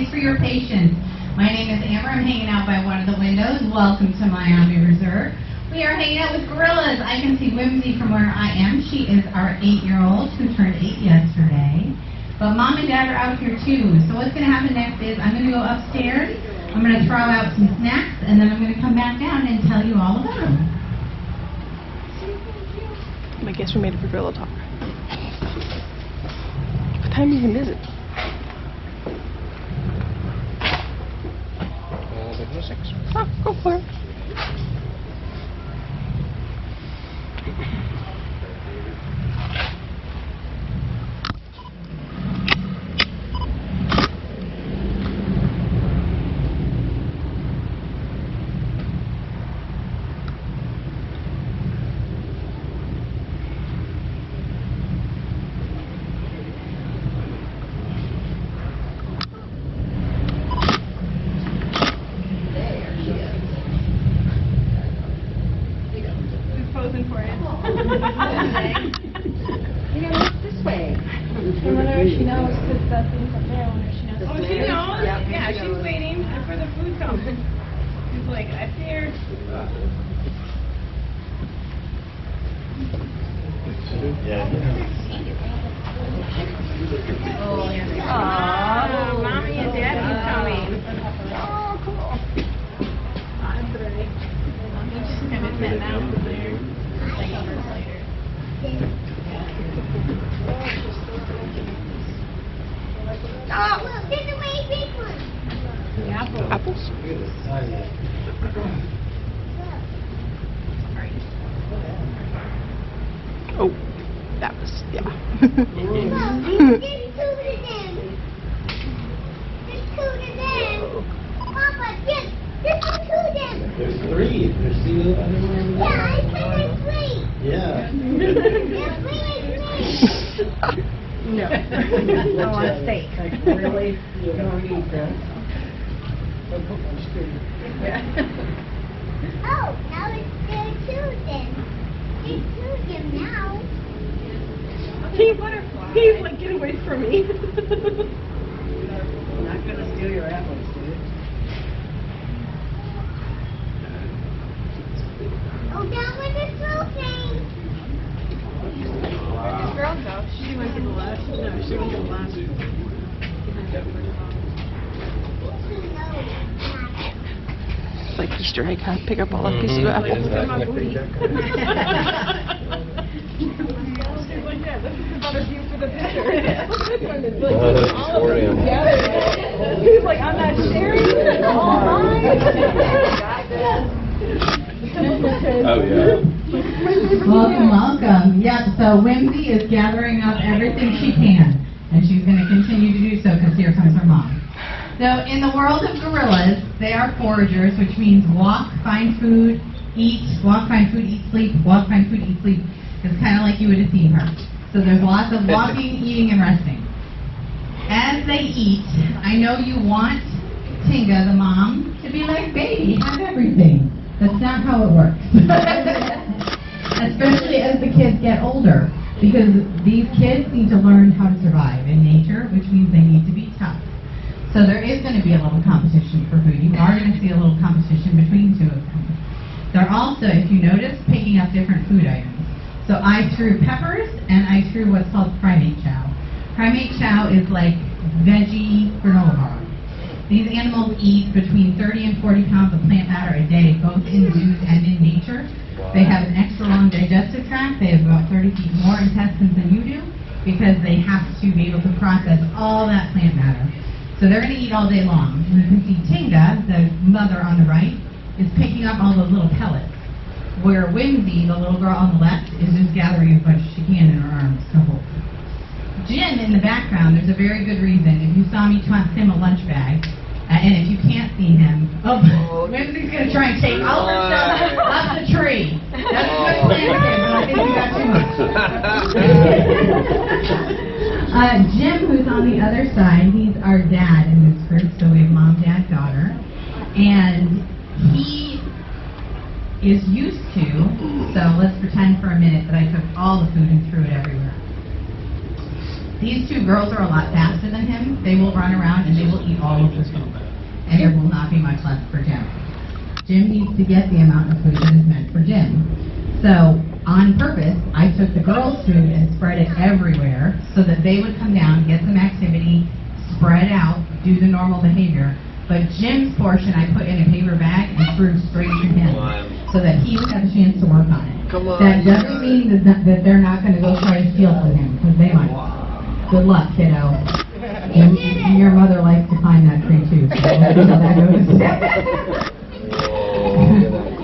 Thanks for your patience. My name is Amber. I'm hanging out by one of the windows. Welcome to Miami Reserve. We are hanging out with gorillas. I can see Whimsy from where I am. She is our 8-year-old who turned 8 yesterday. But Mom and Dad are out here too. So what's going to happen next is I'm going to go upstairs. I'm going to throw out some snacks, and then I'm going to come back down and tell you all about them. I guess we made it for gorilla talk. What time even is it? 6. Oh, go for it. For it. You gotta look this way. I wonder if she knows, because that thing's up there. I wonder if she knows. Oh, she knows? Yeah, she's waiting for the food comes. She's like, I see her. Oh, here they come. Oh, Mommy and Daddy's coming. Oh, cool. Andre. Just kind of sitting out over there. Oh, there's a way big one. Apples? Oh, that was, yeah. There's 2 of them. There's 2 of them. Papa, there's 2 of them. There's 3. There's 2 other ones. Yeah, I said there's 3. Yeah. There's 3. No. I want a steak. Like, really? You don't eat that. Oh, now there are 2 of them. There's 2 of them now. He's like, get away from me. I'm not going to steal your apples, dude. Oh, down with the floating. Where'd this girl go? She went to the left. No, she went to the last. It's like Easter egg hunt. Pick up all the pieces of apples. She's like, yeah, this is about a view for the picture. He's like, I'm not sharing it. All mine. Oh, yeah. Welcome, welcome. Yep, so Whimsy is gathering up everything she can, and she's going to continue to do so because here comes her mom. So in the world of gorillas, they are foragers, which means walk, find food, eat, walk, find food, eat, sleep, walk, find food, eat, sleep. It's kind of like you would have seen her. So there's lots of walking, eating, and resting. As they eat, I know you want Tinga, the mom, to be like, baby, have everything. That's not how it works. Especially as the kids get older, because these kids need to learn how to survive in nature, which means they need to be tough. So there is going to be a little competition for food. You are going to see a little competition between 2 of them. They're also, if you notice, picking up different food items. So I threw peppers, and I threw what's called primate chow. Primate chow is like veggie granola bar. These animals eat between 30 and 40 pounds of plant matter a day, both in zoos and in nature. They have an extra long digestive tract. They have about 30 feet more intestines than you do because they have to be able to process all that plant matter. So they're going to eat all day long. And you can see Tinga, the mother on the right, is picking up all those little pellets, where Whimsy, the little girl on the left, is just gathering as much as she can in her arms to hold. Jim in the background, there's a very good reason. If you saw me toss him a lunch bag, and if you can't see him, Whimsy's going to try and take all her stuff up the tree. That's a good plan for him, but I think you got too much. Jim, who's on the other side, he's our dad in this group, so we have mom, dad, daughter. And he is used to, so let's pretend for a minute that I took all the food and threw it everywhere. These two girls are a lot faster than him. They will run around and they will eat all of the food. And there will not be much left for Jim. Jim needs to get the amount of food that is meant for Jim. So, on purpose, I took the girls' food and spread it everywhere so that they would come down, get some activity, spread out, do the normal behavior. But Jim's portion I put in a paper bag and threw straight to him so that he would have a chance to work on it. That doesn't mean that they're not going to go try to steal from him, because they might. Good luck, kiddo. And your mother likes to climb that tree too, so that goes.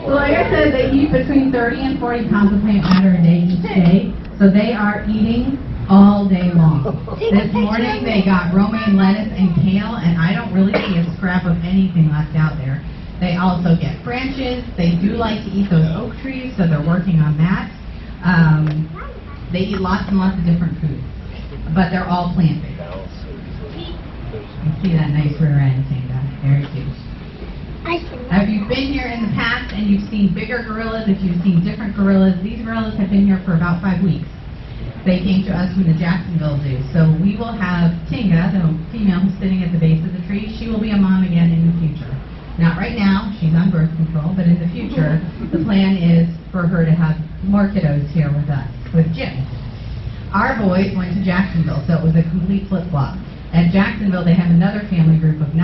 So like I said, they eat between 30 and 40 pounds of plant matter a day each day, so they are eating all day long. This morning they got romaine lettuce and kale, and I don't really see a scrap of anything left out there. They also get branches. They do like to eat those oak trees, so they're working on that. They eat lots and lots of different foods, but they're all plant-based. You see that nice rear end, Tinga. Very cute. Have you been here in the past and you've seen bigger gorillas? If you've seen different gorillas, these gorillas have been here for about 5 weeks. They came to us from the Jacksonville Zoo. So we will have Tinga, the female who's sitting at the base of the tree. She will be a mom again in the future. Not right now, she's on birth control, but in the future, the plan is for her to have more kiddos here with us, with Jim. Our boys went to Jacksonville, so it was a complete flip-flop. At Jacksonville, they have another family group of 9,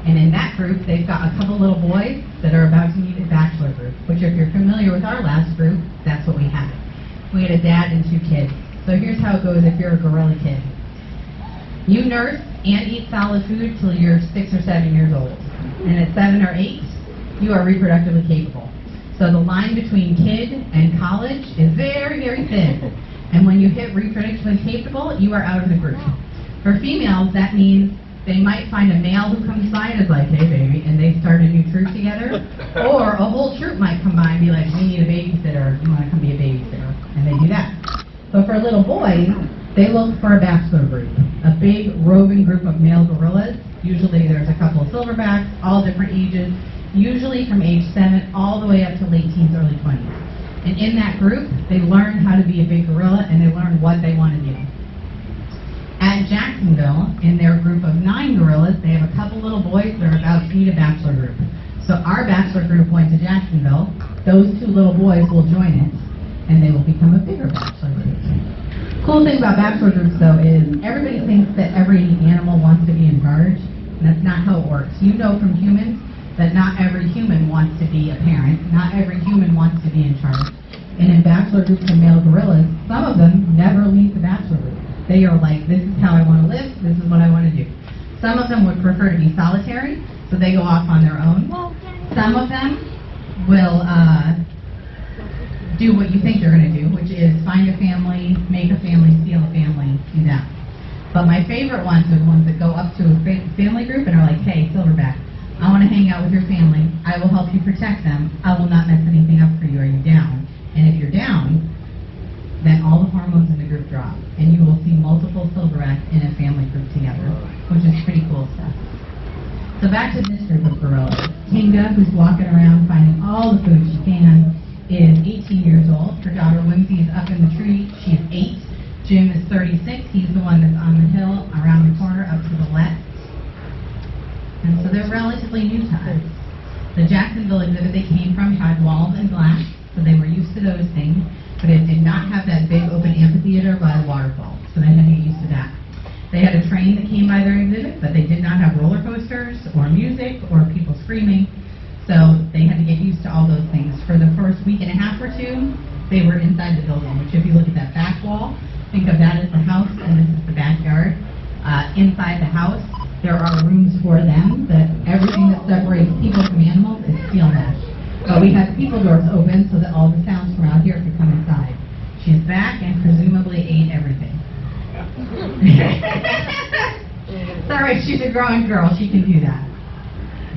and in that group, they've got a couple little boys that are about to meet a bachelor group, which if you're familiar with our last group, that's what we had. We had a dad and 2 kids. So here's how it goes if you're a gorilla kid. You nurse and eat solid food till you're 6 or 7 years old. And at 7 or 8, you are reproductively capable. So the line between kid and college is very, very thin. And when you hit reproductively capable, you are out of the group. For females, that means they might find a male who comes by and is like, hey baby, and they start a new troop together. Or a whole troop might come by and be like, we need a babysitter, you want to come be a babysitter? And they do that. So for little boys, they look for a bachelor group, a big roving group of male gorillas. Usually there's a couple of silverbacks, all different ages, usually from age 7 all the way up to late teens, early 20s. And in that group, they learn how to be a big gorilla and they learn what they want to do. At Jacksonville, in their group of 9 gorillas, they have a couple little boys that are about to meet a bachelor group. So our bachelor group went to Jacksonville. Those 2 little boys will join it, and they will become a bigger bachelor group. Cool thing about bachelor groups, though, is everybody thinks that every animal wants to be in charge, and that's not how it works. You know from humans that not every human wants to be a parent. Not every human wants to be in charge. And in bachelor groups of male gorillas, some of them never leave the bachelor group. They are like, this is how I want to live, this is what I want to do. Some of them would prefer to be solitary, so they go off on their own. Some of them will do what you think they're going to do, which is find a family, make a family, steal a family, do that. But my favorite ones are the ones that go up to a family group and are like, hey, Silverback, I want to hang out with your family. I will help you protect them. I will not mess anything up for you. Are you down? And if you're down, then all the hormones in the group drop, and you will see multiple silverbacks in a family group together, which is pretty cool stuff. So back to this group of gorillas. Tinga, who's walking around finding all the food she can, is 18 years old. Her daughter Whimsy is up in the tree. She's 8. Jim is 36. He's the one that's on the hill around the corner up to the left. And so they're relatively new to us. The Jacksonville exhibit they came from had walls and glass, so they were used to those things. But it did not have that big open amphitheater by the waterfall, so they had to get used to that. They had a train that came by their exhibit, but they did not have roller coasters or music or people screaming, so they had to get used to all those things. For the first week and a half or 2, they were inside the building, which if you look at that back wall, think of that as the house and this is the backyard. Inside the house, there are rooms for them that everything that separates people from animals is steel mesh. But we had people doors open so that all the sounds from out here could come inside. She's back and presumably ate everything. It's all right, she's a grown girl. She can do that.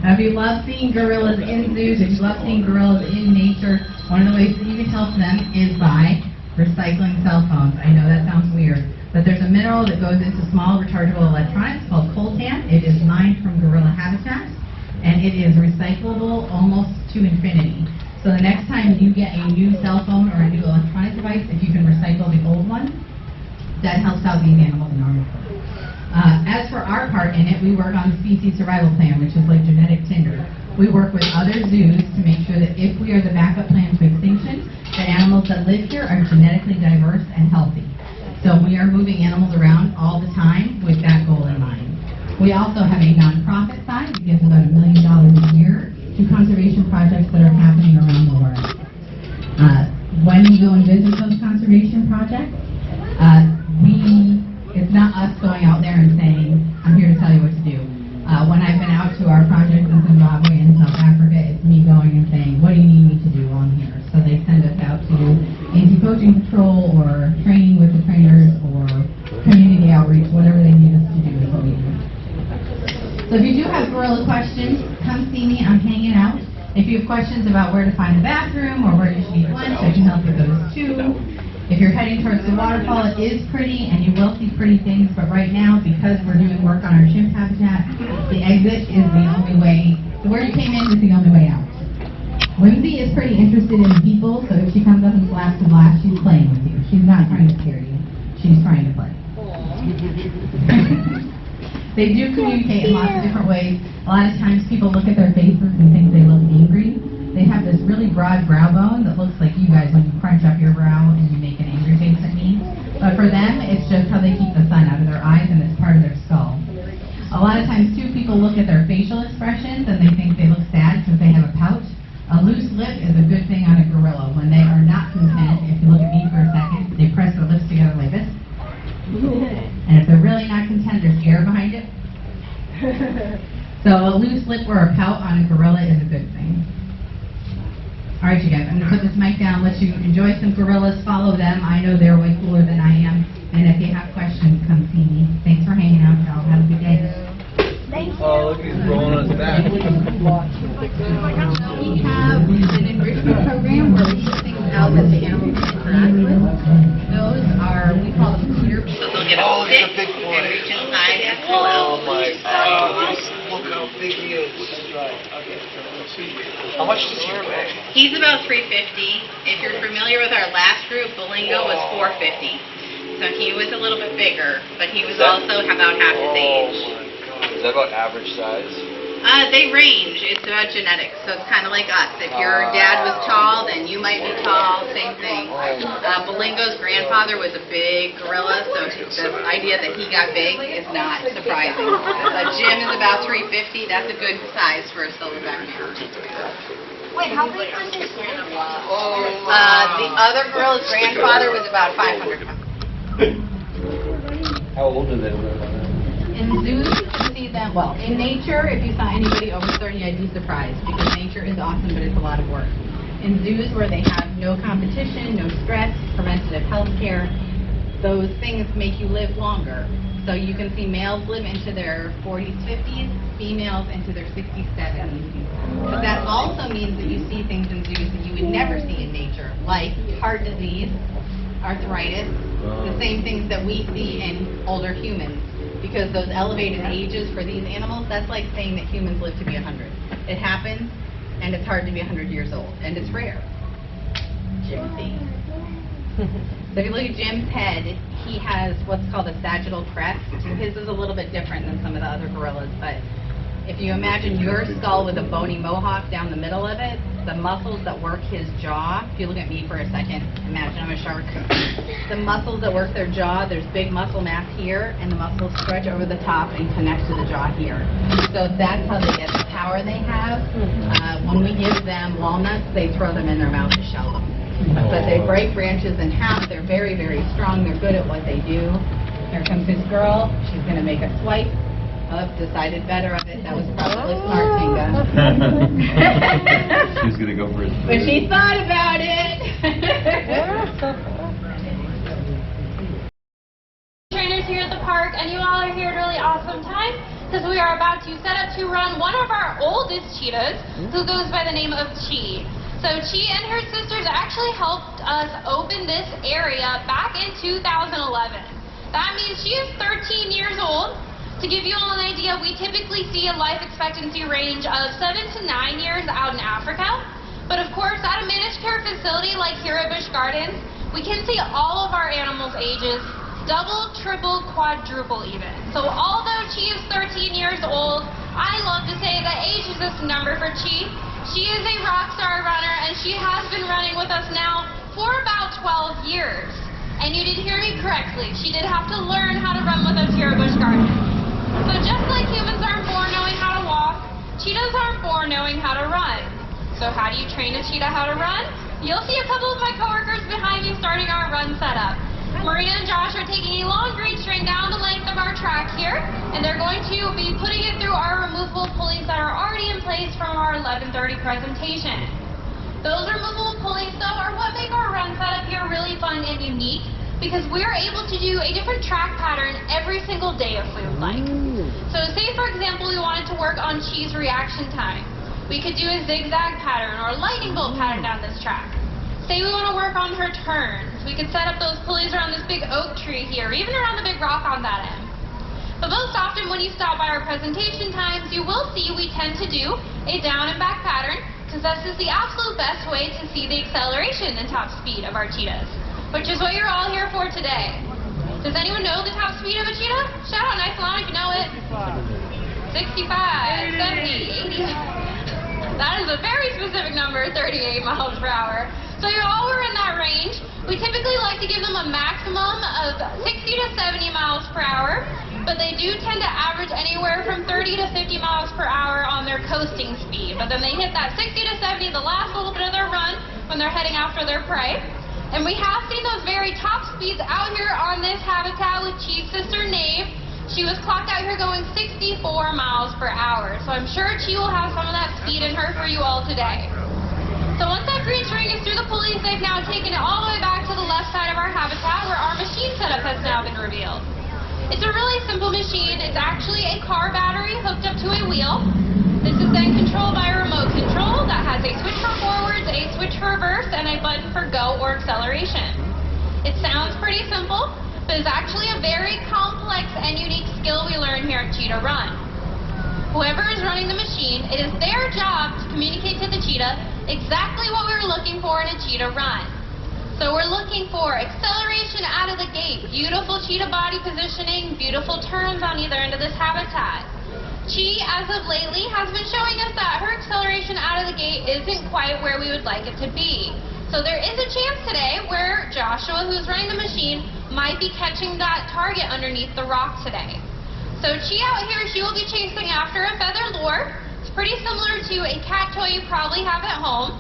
Now, if you love seeing gorillas in zoos, if you love seeing gorillas in nature, one of the ways that you can help them is by recycling cell phones. I know that sounds weird, but there's a mineral that goes into small rechargeable electronics called coltan. It is mined from gorilla habitat, and it is recyclable almost to infinity. So the next time you get a new cell phone or a new electronic device, if you can recycle the old one, that helps out these animals enormously. As for our part in it, we work on the species survival plan, which is like genetic Tinder. We work with other zoos to make sure that if we are the backup plan to extinction, the animals that live here are genetically diverse and healthy. So we are moving animals around all the time with that goal in mind. We also have a nonprofit side that gives about $1 million a year to conservation projects that are happening around the world. When we go and visit those conservation projects, it's not us going out there and saying, I'm here to tell you what to do. When I've been out to our projects in Zimbabwe and South Africa, it's me going and saying, what do you need me to do on here? So they send us out to anti-poaching patrol or training with the trainers or community outreach, whatever they need us to do is what we do. So if you do have gorilla questions, come see me. I'm hanging out. If you have questions about where to find the bathroom or where you should eat lunch, I can help with those too. If you're heading towards the waterfall, it is pretty and you will see pretty things, but right now, because we're doing work on our chimp habitat, the exit is the only way. Where you came in is the only way out. Whimsy is pretty interested in people, so if she comes up and slaps the glass, she's playing with you. She's not trying to scare you. She's trying to play. They do communicate in lots of different ways. A lot of times people look at their faces and think they look angry. They have this really broad brow bone that looks like you guys when you crunch up your brow and you make an angry face at me. But for them, it's just how they keep the sun out of their eyes and it's part of their skull. A lot of times too, people look at their facial expressions and they think they look sad because they have a pout. A loose lip is a good thing on a gorilla. When they are not content, if you look at me for a second, they press their lips together like this. And if they're really not content, there's air behind it. So a loose lip or a pout on a gorilla is a good thing. All right, you guys, I'm going to put this mic down, let you enjoy some gorillas, follow them. I know they're way cooler than I am. And if you have questions, come see me. Thanks for hanging out, y'all. Have a good day. Thank you. Oh, look, he's rolling on his back. We have an enrichment program where we put things out that the animals can interact with. Those are, we call them Printables. So they'll get a stick and reach inside and pull out. Oh my gosh. Look how big he is. Okay. How much does he weigh? He's about 350. If you're familiar with our last group, Bulingo was 450. So he was a little bit bigger, but he was also about half his age. Is that about average size? They range. It's about genetics. So it's kind of like us. If your dad was tall, then you might be tall. Same thing. Bulingo's grandfather was a big gorilla, so the idea that he got big is not surprising. Jim is about 350. That's a good size for a silverback mare. Wait, how big was his dad? The other gorilla's grandfather was about 500 pounds. How old are they? In zoos, you can see them, well, in nature, if you saw anybody over 30, I'd be surprised, because nature is awesome, but it's a lot of work. In zoos where they have no competition, no stress, preventative health care, those things make you live longer. So you can see males live into their 40s, 50s, females into their 60s, 70s. But that also means that you see things in zoos that you would never see in nature, like heart disease, arthritis, the same things that we see in older humans. Because those elevated ages for these animals, that's like saying that humans live to be 100. It happens, and it's hard to be 100 years old, and it's rare. Jimmy. So if you look at Jim's head, he has what's called a sagittal crest. His is a little bit different than some of the other gorillas, but if you imagine your skull with a bony mohawk down the middle of it, the muscles that work his jaw, if you look at me for a second, imagine I'm a shark. The muscles that work their jaw, there's big muscle mass here, and the muscles stretch over the top and connect to the jaw here. So that's how they get the power they have. When we give them walnuts, they throw them in their mouth to shell them. But they break branches in half. They're very, very strong. They're good at what they do. Here comes this girl. She's going to make a swipe. Decided better of it. That was probably smart, Kinga. She's gonna go for it. But she thought about it. Trainers here at the park, and you all are here at a really awesome time because we are about to set up to run one of our oldest cheetahs, who goes by the name of Chi. So Chi and her sisters actually helped us open this area back in 2011. That means she is 13 years old. To give you all an idea, we typically see a life expectancy range of 7 to 9 years out in Africa. But of course, at a managed care facility like here at Busch Gardens, we can see all of our animals' ages double, triple, quadruple even. So although Chi is 13 years old, I love to say that age is just a number for Chi. She is a rock star runner, and she has been running with us now for about 12 years. And you did hear me correctly. She did have to learn how to run with us here at Busch Gardens. So just like humans aren't born knowing how to walk, cheetahs aren't born knowing how to run. So how do you train a cheetah how to run? You'll see a couple of my coworkers behind me starting our run setup. Maria and Josh are taking a long green string down the length of our track here, and they're going to be putting it through our removable pulleys that are already in place from our 11:30 presentation. Those removable pulleys, though, are what make our run setup here really fun and unique, because we're able to do a different track pattern every single day if we would like. So say, for example, we wanted to work on Chi's reaction time. We could do a zigzag pattern or a lightning bolt pattern down this track. Say we want to work on her turns. We could set up those pulleys around this big oak tree here, or even around the big rock on that end. But most often when you stop by our presentation times, you will see we tend to do a down and back pattern, because this is the absolute best way to see the acceleration and top speed of our cheetahs, which is what you're all here for today. Does anyone know the top speed of a cheetah? Shout out nice aloud if you know it. 65, 70, 80. That is a very specific number, 38 miles per hour. So you're all in that range. We typically like to give them a maximum of 60 to 70 miles per hour, but they do tend to average anywhere from 30 to 50 miles per hour on their coasting speed. But then they hit that 60 to 70 the last little bit of their run when they're heading after their prey. And we have seen those very top speeds out here on this habitat with Chi's sister Nave. She was clocked out here going 64 miles per hour. So I'm sure Chi will have some of that speed in her for you all today. So once that green string is through the pulleys, they've now taken it all the way back to the left side of our habitat where our machine setup has now been revealed. It's a really simple machine. It's actually a car battery hooked up to a wheel. This is then controlled by a remote control that has a switch for forwards, a switch for reverse, and a button for go or acceleration. It sounds pretty simple, but it's actually a very complex and unique skill we learn here at Cheetah Run. Whoever is running the machine, it is their job to communicate to the cheetah exactly what we were looking for in a cheetah run. So we're looking for acceleration out of the gate, beautiful cheetah body positioning, beautiful turns on either end of this habitat. Chi, as of lately, has been showing us that her acceleration out of the gate isn't quite where we would like it to be. So there is a chance today where Joshua, who's running the machine, might be catching that target underneath the rock today. So Chi out here, she will be chasing after a feather lure. It's pretty similar to a cat toy you probably have at home.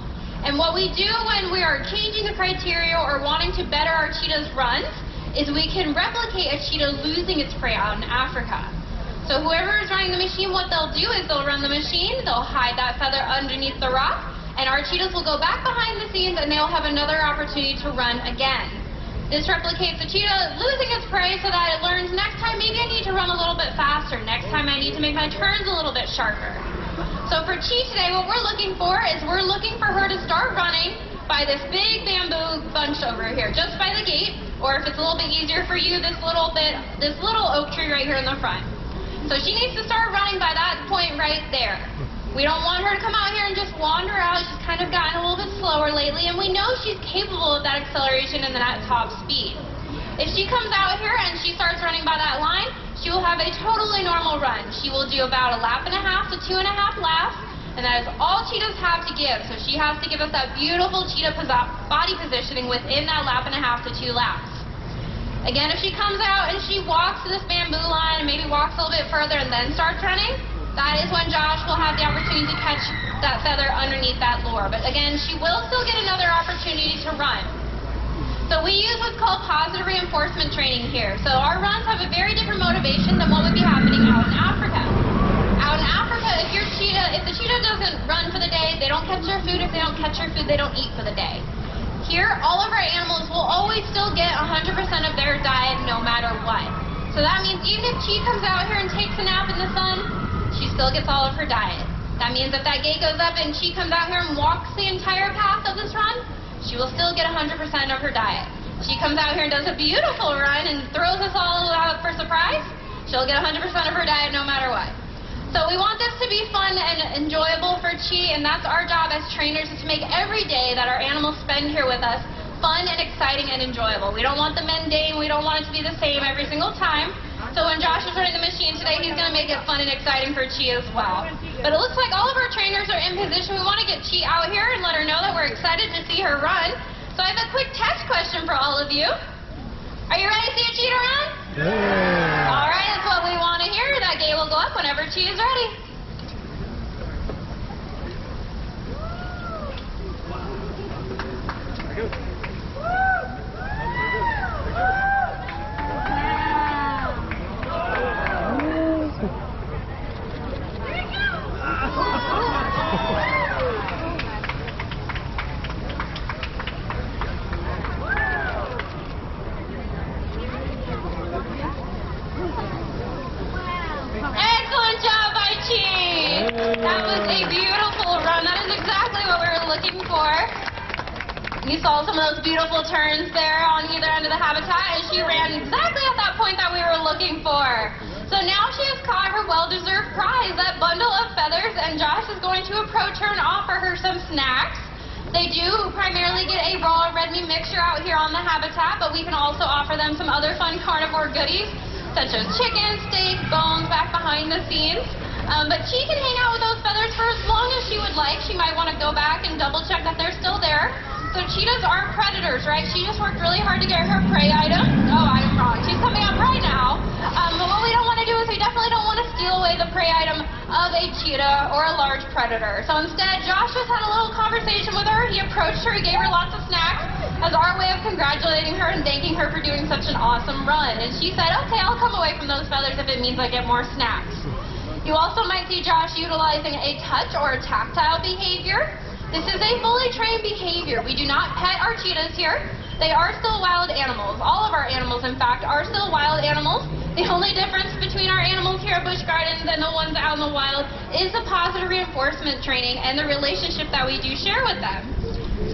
And what we do when we are changing the criteria or wanting to better our cheetah's runs is we can replicate a cheetah losing its prey out in Africa. So whoever is running the machine, what they'll do is they'll run the machine, they'll hide that feather underneath the rock, and our cheetahs will go back behind the scenes and they'll have another opportunity to run again. This replicates the cheetah losing its prey so that it learns next time maybe I need to run a little bit faster, next time I need to make my turns a little bit sharper. So for Chi today, what we're looking for is we're looking for her to start running by this big bamboo bunch over here, just by the gate, or if it's a little bit easier for you, this little oak tree right here in the front. So she needs to start running by that point right there. We don't want her to come out here and just wander out. She's kind of gotten a little bit slower lately, and we know she's capable of that acceleration and that top speed. If she comes out here and she starts running by that line, she will have a totally normal run. She will do about 1.5 laps to 2.5 laps, and that is all cheetahs have to give. So she has to give us that beautiful cheetah body positioning within that 1.5 to 2 laps. Again, if she comes out and she walks to this bamboo line and maybe walks a little bit further and then starts running, that is when Josh will have the opportunity to catch that feather underneath that lure. But again, she will still get another opportunity to run. So we use what's called positive reinforcement training here. So our runs have a very different motivation than what would be happening out in Africa. Out in Africa, if the cheetah doesn't run for the day, they don't catch their food. If they don't catch their food, they don't eat for the day. Here, all of our animals will always still get 100% of their diet no matter what. So that means even if Chi comes out here and takes a nap in the sun, she still gets all of her diet. That means if that gate goes up and she comes out here and walks the entire path of this run, she will still get 100% of her diet. She comes out here and does a beautiful run and throws us all out for surprise, she'll get 100% of her diet no matter what. So we want this to be fun and enjoyable for Chi, and that's our job as trainers, is to make every day that our animals spend here with us fun and exciting and enjoyable. We don't want the mundane. We don't want it to be the same every single time. So when Josh is running the machine today, he's going to make it fun and exciting for Chi as well. But it looks like all of our trainers are in position. We want to get Chi out here and let her know that we're excited to see her run. So I have a quick test question for all of you. Are you ready to see a cheetah run? Yeah. All right, that's what we want to hear. That gate will go up whenever Chi is ready. Excellent job by Chi! That was a beautiful run. That is exactly what we were looking for. You saw some of those beautiful turns there on either end of the habitat, and she ran exactly at that point that we were looking for. So now she has caught her well-deserved prize, that bundle of feathers, and Josh is going to approach her and offer her some snacks. They do primarily get a raw red meat mixture out here on the habitat, but we can also offer them some other fun carnivore goodies, such as chicken, steak, bones back behind the scenes. But she can hang out with those feathers for as long as she would like. She might want to go back and double check that they're still there. So cheetahs aren't predators, right? She just worked really hard to get her prey item. Oh, I'm wrong. She's coming up right now. But what we don't want to do is we definitely don't want to steal away the prey item of a cheetah or a large predator. So instead, Josh just had a little conversation with her. He approached her. He gave her lots of snacks as our way of congratulating her and thanking her for doing such an awesome run. And she said, okay, I'll come away from those feathers if it means I get more snacks. You also might see Josh utilizing a touch or a tactile behavior. This is a fully trained behavior. We do not pet our cheetahs here. They are still wild animals. All of our animals, in fact, are still wild animals. The only difference between our animals here at Busch Gardens and the ones out in the wild is the positive reinforcement training and the relationship that we do share with them.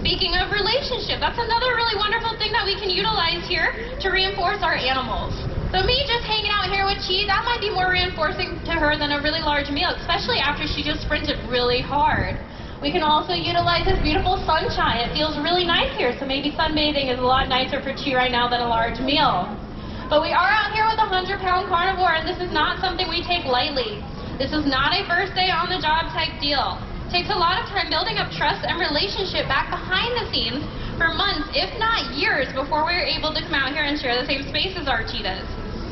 Speaking of relationship, that's another really wonderful thing that we can utilize here to reinforce our animals. So me just hanging out here with Chi, that might be more reinforcing to her than a really large meal, especially after she just sprinted really hard. We can also utilize this beautiful sunshine. It feels really nice here, so maybe sunbathing is a lot nicer for Chi right now than a large meal. But we are out here with a 100-pound carnivore, and this is not something we take lightly. This is not a first day on the job type deal. It takes a lot of time building up trust and relationship back behind the scenes for months, if not years, before we're able to come out here and share the same space as our cheetahs.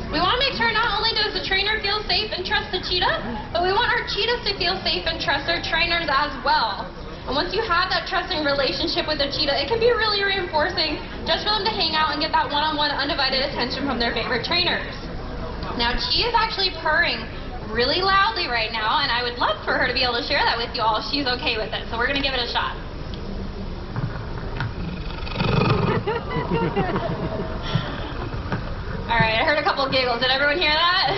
We want to make sure not only does the trainer feel safe and trust the cheetah, but we want our cheetahs to feel safe and trust their trainers as well. And once you have that trusting relationship with the cheetah, it can be really reinforcing just for them to hang out and get that one-on-one undivided attention from their favorite trainers. Now, Chi is actually purring really loudly right now, and I would love for her to be able to share that with you all if she's okay with it. So we're going to give it a shot. All right, I heard a couple of giggles. Did everyone hear that?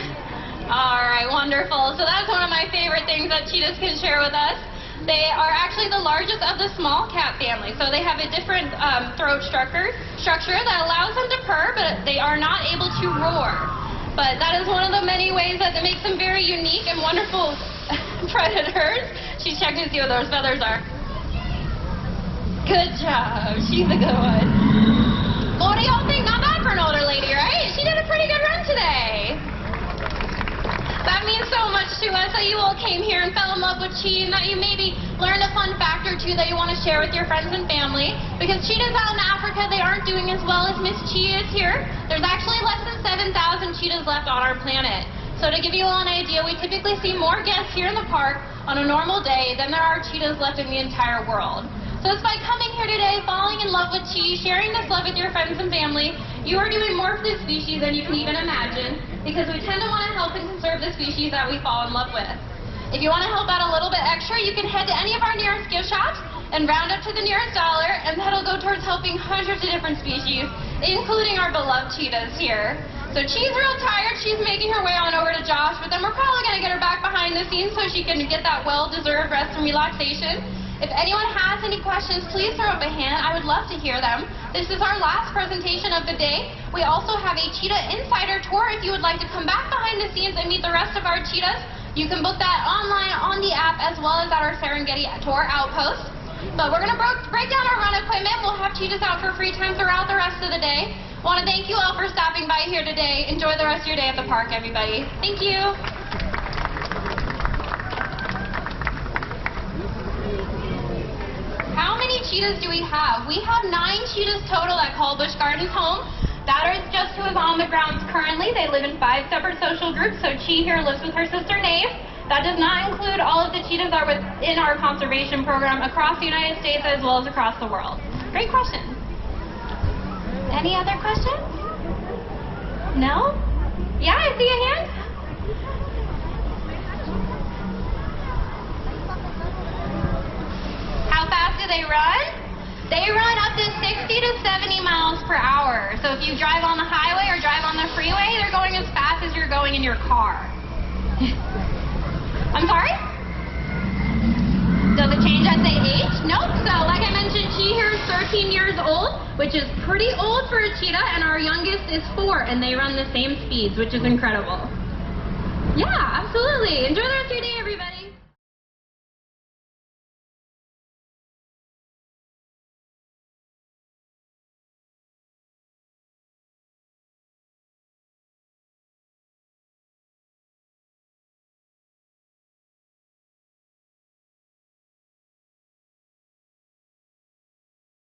All right, wonderful. So that's one of my favorite things that cheetahs can share with us. They are actually the largest of the small cat family. So they have a different throat structure that allows them to purr, but they are not able to roar. But that is one of the many ways that makes them very unique and wonderful predators. She's checking to see what those feathers are. Good job. She's a good one. What do y'all think? Not bad for an older lady, right? She did a pretty good run today. That means so much to us that you all came here and fell in love with Chi, and that you maybe learned a fun fact or two that you want to share with your friends and family. Because cheetahs out in Africa, they aren't doing as well as Miss Chi is here. There's actually less than 7,000 cheetahs left on our planet. So to give you all an idea, we typically see more guests here in the park on a normal day than there are cheetahs left in the entire world. So it's by coming here today, falling in love with Chi, sharing this love with your friends and family, you are doing more for this species than you can even imagine, because we tend to want to help and conserve the species that we fall in love with. If you want to help out a little bit extra, you can head to any of our nearest gift shops and round up to the nearest dollar, and that'll go towards helping hundreds of different species, including our beloved cheetahs here. So Chi's real tired. She's making her way on over to Josh, but then we're probably going to get her back behind the scenes so she can get that well-deserved rest and relaxation. If anyone has any questions, please throw up a hand. I would love to hear them. This is our last presentation of the day. We also have a Cheetah Insider Tour. If you would like to come back behind the scenes and meet the rest of our cheetahs, you can book that online on the app as well as at our Serengeti Tour outpost. But we're going to break down our run equipment. We'll have cheetahs out for free time throughout the rest of the day. I want to thank you all for stopping by here today. Enjoy the rest of your day at the park, everybody. Thank you. How many cheetahs do we have? We have 9 cheetahs total that call Busch Gardens home. That is just who is on the grounds currently. They live in 5 separate social groups, so Chi here lives with her sister Nave. That does not include all of the cheetahs that are within our conservation program across the United States as well as across the world. Great question. Any other questions? No? Yeah, I see a hand. How fast do they run? They run up to 60 to 70 miles per hour. So if you drive on the highway or drive on the freeway, they're going as fast as you're going in your car. I'm sorry? Does it change as they age? Nope. So like I mentioned, she here is 13 years old, which is pretty old for a cheetah, and our youngest is 4, and they run the same speeds, which is incredible. Yeah, absolutely. Enjoy the rest of your day, everybody.